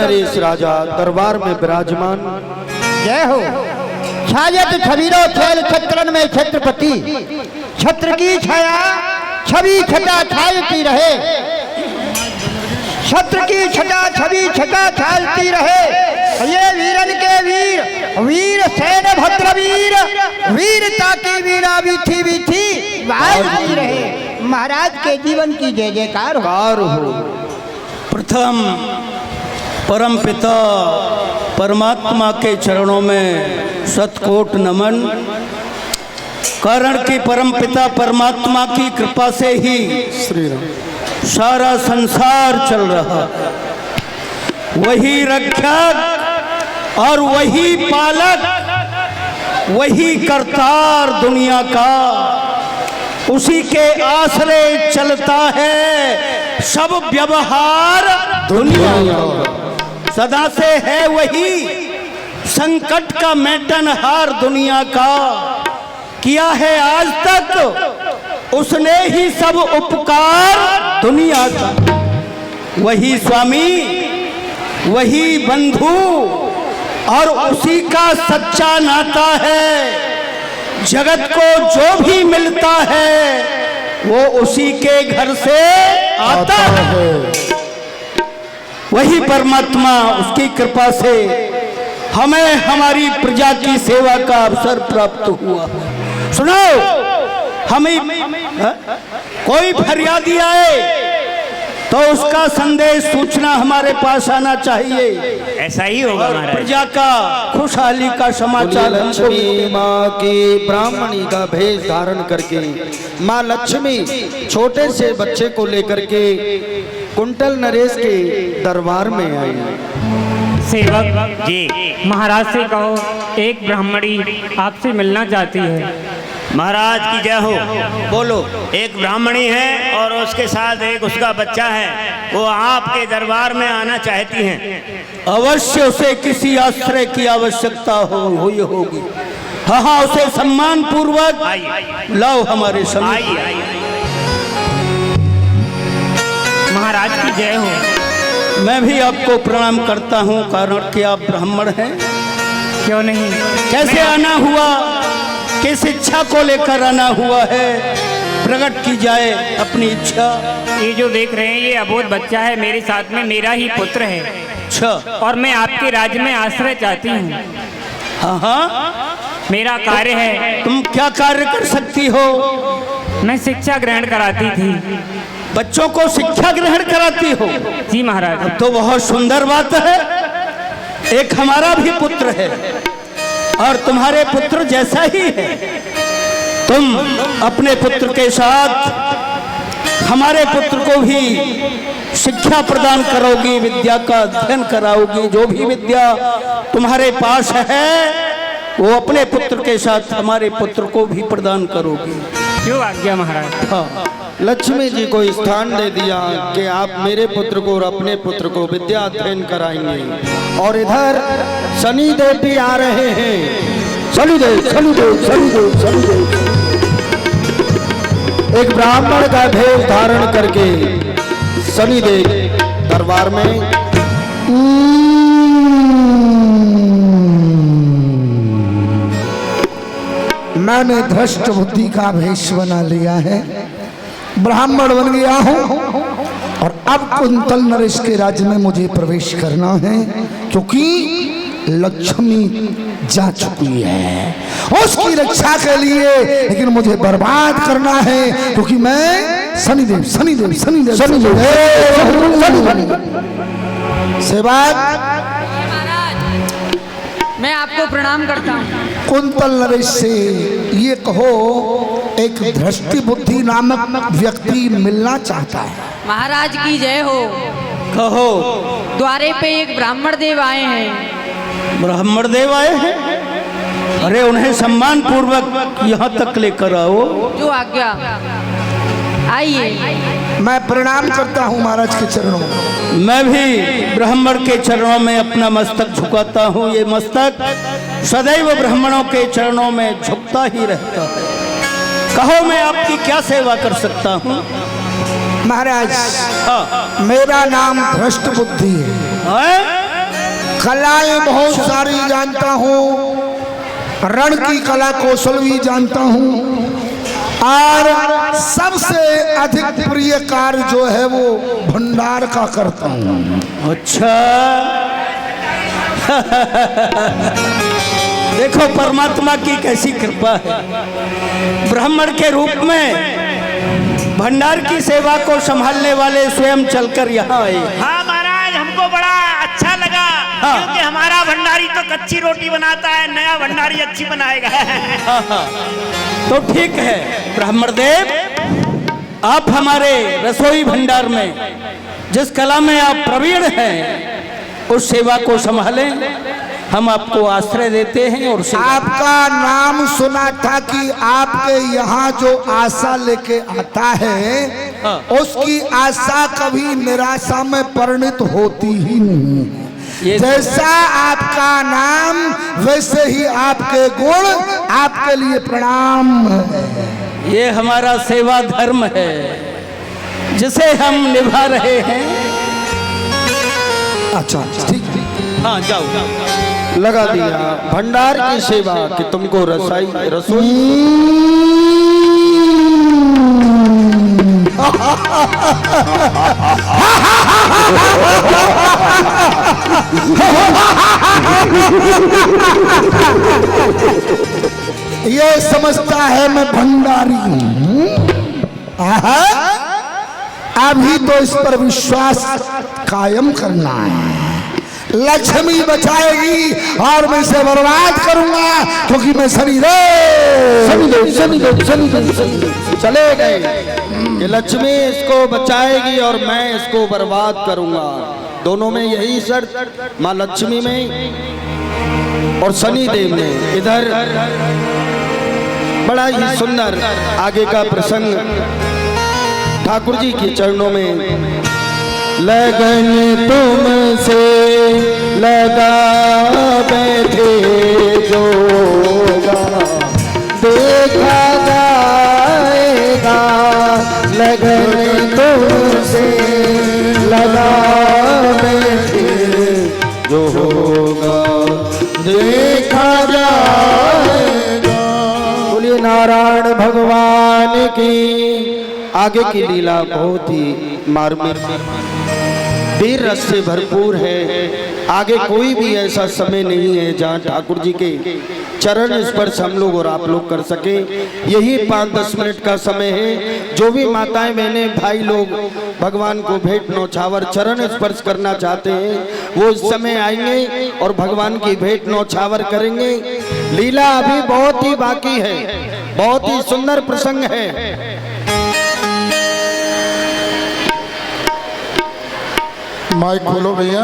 नरेश राजा दरबार में विराजमान। जय हो। छायत छबीरो खेल छत्रन में छत्रपति, छत्र की छाया छवि छटा छायती रहे, छत्र की छटा छवि छटा छायती रहे। ये वीरन के वीर, वीर सेन भद्र वीर, वीरता की वीणा बीथी बीथी बाजती रहे। महाराज के जीवन की जय जयकार हो। प्रथम परम पिता परमात्मा के चरणों में शतकोट नमन। कारण कि परम पिता परमात्मा की कृपा से ही श्री राम सारा संसार चल रहा। वही रक्षक और वही पालक, वही करतार दुनिया का, उसी के आसरे चलता है सब व्यवहार दुनिया का। सदा से है वही संकट का मेंटनहार दुनिया का। किया है आज तक उसने ही सब उपकार दुनिया का। वही स्वामी, वही बंधु और उसी का सच्चा नाता है। जगत को जो भी मिलता है वो उसी के घर से आता है। वही परमात्मा, उसकी कृपा से हमें हमारी प्रजा की सेवा का अवसर प्राप्त हुआ। सुनो, हमें कोई फरियादी आए तो उसका संदेश सूचना हमारे पास आना चाहिए। ऐसा ही होगा महाराज। प्रजा का खुशहाली का समाचार। लक्ष्मी माँ की ब्राह्मणी का भेष धारण करके माँ लक्ष्मी छोटे से बच्चे को लेकर के कुंतल नरेश के दरबार में आई। सेवक जी महाराज से कहो, एक ब्राह्मणी आपसे मिलना चाहती है। महाराज की जय हो। बोलो। एक ब्राह्मणी है और उसके साथ एक उसका बच्चा है, वो आपके दरबार में आना चाहती हैं। अवश्य उसे किसी आश्रय की आवश्यकता हुई होगी। हाँ, उसे सम्मान पूर्वक लाओ हमारे समीप। महाराज की जय हो। मैं भी आपको प्रणाम करता हूँ, कारण कि आप ब्राह्मण हैं। क्यों नहीं। कैसे आना हुआ, किस इच्छा को लेकर आना हुआ है, प्रकट की जाए अपनी इच्छा। ये जो देख रहे हैं ये अबोध बच्चा है, मेरे साथ में मेरा ही पुत्र है। अच्छा। और मैं आपके राज्य में आश्रय चाहती हूँ। हाँ हाँ, मेरा कार्य है। तुम क्या कार्य कर सकती हो? मैं शिक्षा ग्रहण कराती थी। बच्चों को शिक्षा ग्रहण कराती हो? जी महाराज। तो बहुत सुंदर बात है। एक हमारा भी पुत्र है और तुम्हारे पुत्र जैसा ही है। तुम अपने पुत्र के साथ हमारे पुत्र को भी शिक्षा प्रदान करोगी, विद्या का अध्ययन कराओगी। जो भी विद्या तुम्हारे पास है वो अपने पुत्र के साथ हमारे पुत्र को भी प्रदान करोगी। क्यों आज्ञा महाराज। हाँ, लक्ष्मी जी को स्थान दे दिया कि आप मेरे पुत्र को और अपने पुत्र को विद्या अध्ययन कराएंगे। और इधर शनिदेव भी आ रहे हैं। शनिदेव शनिदेव शनिदेव शनिदेव एक ब्राह्मण का भेष धारण करके शनिदेव दरबार में। मैंने धृष्ट बुद्धि का भेष बना लिया है, ब्राह्मण बन गया हूँ और अब कुंतल नरेश के राज्य में मुझे प्रवेश करना है, क्योंकि लक्ष्मी जा चुकी है उसकी रक्षा के लिए। लेकिन मुझे बर्बाद करना है, क्योंकि मैं शनिदेव शनिदेव शनिदेव शनिदेव सेवक मैं आपको प्रणाम करता हूँ। कुंतल नरेश से ये कहो, एक दृष्टि बुद्धि नामक व्यक्ति मिलना चाहता है। महाराज की जय हो। कहो। द्वारे पे एक ब्राह्मण देव आए हैं। ब्राह्मण देव आए हैं? अरे उन्हें सम्मान पूर्वक यहाँ तक लेकर आओ। जो आज्ञा। आइए। मैं प्रणाम करता हूँ महाराज के चरणों में। मैं भी ब्राह्मण के चरणों में अपना मस्तक झुकाता हूँ। ये मस्तक सदैव ब्राह्मणों के चरणों में झुकता ही रहता है। कहो, मैं आपकी क्या सेवा कर सकता हूँ? महाराज, मेरा नाम भ्रष्ट बुद्धि है। कलाएं बहुत सारी जानता हूँ, रण की कला कौशल भी जानता हूँ, और सबसे अधिक प्रिय कार्य जो है वो भंडार का करता हूँ। अच्छा देखो परमात्मा की कैसी कृपा है। ब्राह्मण के रूप में भंडार की सेवा को संभालने वाले स्वयं चलकर यहाँ आए। हाँ महाराज, हमको बड़ा अच्छा लगा। हाँ। क्योंकि हमारा भंडारी तो कच्ची रोटी बनाता है, नया भंडारी अच्छी बनाएगा। तो ठीक है ब्राह्मण देव, आप हमारे रसोई भंडार में जिस कला में आप प्रवीण हैं उस सेवा को संभालें। हम आपको आश्रय देते हैं और आपका नाम सुना था कि आपके यहाँ जो आशा लेके आता है उसकी आशा कभी निराशा में परिणत होती ही नहीं। जैसा आपका नाम वैसे ही आपके गुण, आपके लिए प्रणाम है। ये हमारा सेवा धर्म है जिसे हम निभा रहे हैं। अच्छा ठीक, हाँ जाओ। लगा दिया भंडार की सेवा कि तुमको रसोई ये समझता है मैं भंडारी हूँ। अभी तो इस पर विश्वास कायम करना है। लक्ष्मी बचाएगी और मैं इसे बर्बाद करूंगा, क्योंकि मैं शनिदेव चले गए कि लक्ष्मी इसको बचाएगी और मैं इसको बर्बाद करूंगा। दोनों में यही शर्त, माँ लक्ष्मी में और शनिदेव में। इधर बड़ा ही सुंदर आगे का प्रसंग ठाकुर जी के चरणों में। लगन तुमसे लगा बैठे जोगा देखा जाएगा। लगन तुमसे लगा बैठे जो होगा देखा जाएगा। बोलिए नारायण भगवान की। आगे की लीला बहुत ही मार्मिक वीर रस से भरपूर है। आगे कोई भी ऐसा समय नहीं है जहाँ ठाकुर जी के चरण स्पर्श हम लोग और आप लोग कर सके। यही 5-10 मिनट का समय है। जो भी माताएं बहनें भाई लोग भगवान को भेंट नौछावर चरण स्पर्श करना चाहते हैं वो इस समय आएंगे और भगवान की भेंट नौछावर करेंगे। लीला अभी बहुत ही बाकी है, बहुत ही सुंदर प्रसंग है। माइक खोलो भैया।